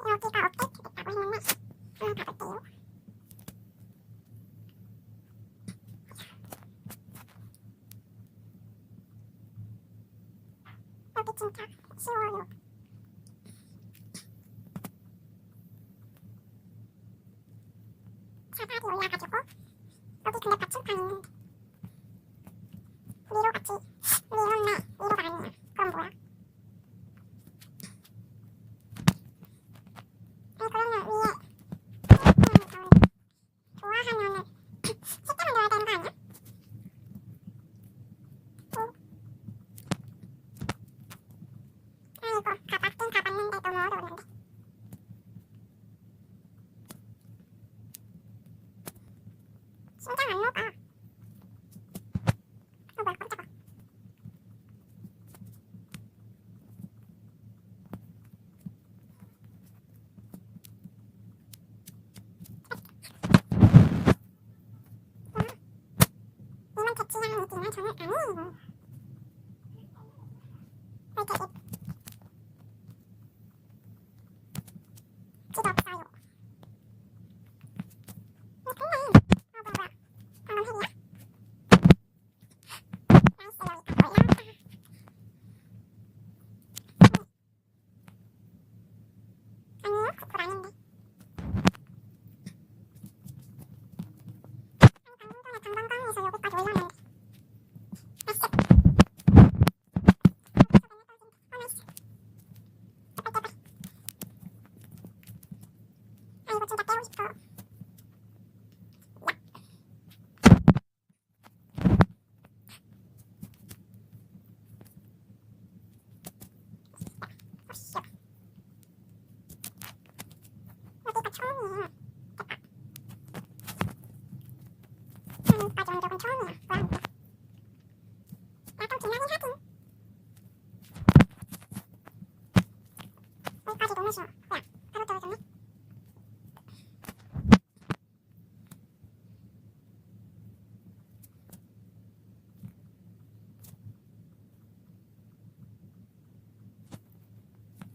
여기가 업데이트 됐다고 했는데 한번 가볼게요. 여기 진짜 쉬워요. 자박이 올라가지고 여기 근데 받침판이 있는데 미로같이 미로인데 미로가 아니야. 그럼 뭐야? 아니 그러면 위에 좋아하면은 색깔을 넣어야 되는 거 아니야? 아이고 가봤긴 가봤는데 너무 어려웠는데 심장 안 녹아. 뭐야 깜짝아. 이만 대치향 느낌은 저는 아니에요. 왜 이렇게 입지도 없어요. 근데 뭐야 방금 헬이야? 나이스 여기가 뭐야? 아니요 구글 아닌데. 아니 방금 전에 강방광에서 여기까지 올렸는데 나이스. 나이스. 제발. 아 이거 진짜 깨고 싶어. 오씨. 여기가 처음이에요. 됐다. 여기까지 온 적은 처음이야. 뭐야? 나도 기나긴 하긴. 여기까지 너무 쉬워. 뭐야? 바로 떨어졌네.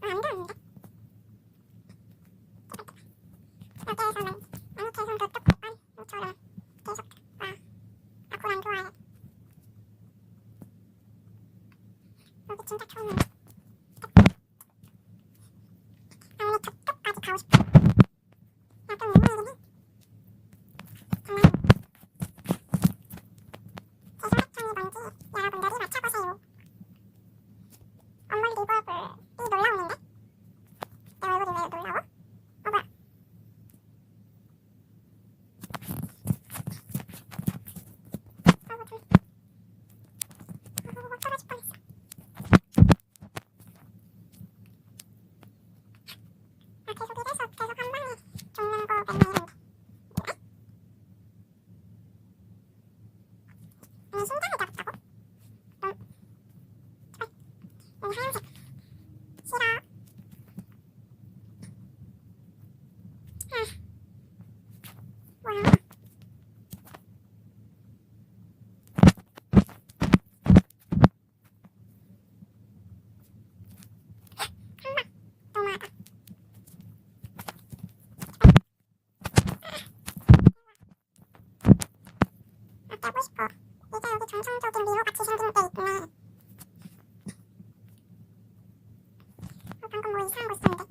안 되는데? 여기에서는 아니 계속 그쪽 백반처럼 계속 아쿠 안 좋아해. 여기 진짜 처음이네. 나 오늘 저쪽까지 가고 싶어. 나좀 민망하긴 해. 장난. 제 생각창이 뭔지 여러분들이 맞춰보세요. 엄몰 리버블이 놀라우는데? 내 얼굴이 왜 놀라워? 뭐야? 떨어질 뻔했어. 계속 이래서 계속 한 방에 죽는 거 맨날 이런데. 아니 심장을 잡았다고? 여기 하얀색 싫어. 뭐야? 한방 너무하다. 깨고 싶어. 이게 여기 정상적인 미로같이 생긴 데 있구나. 방금 뭐 이상한 거 있었는데.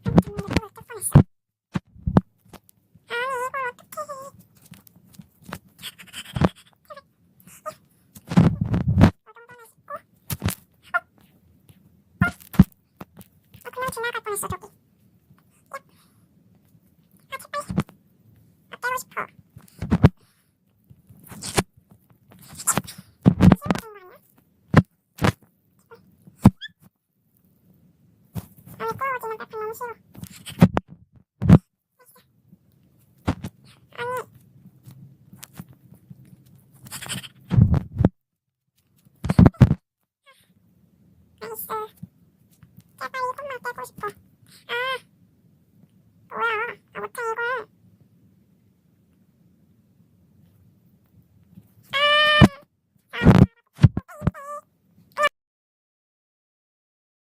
이걸 뗄 뻔했어. 아니 이걸 어떡해. 노동단에 싣고 그냥 지나갈 뻔했어 저기. 야. 아 제발. 아 깨고 싶어.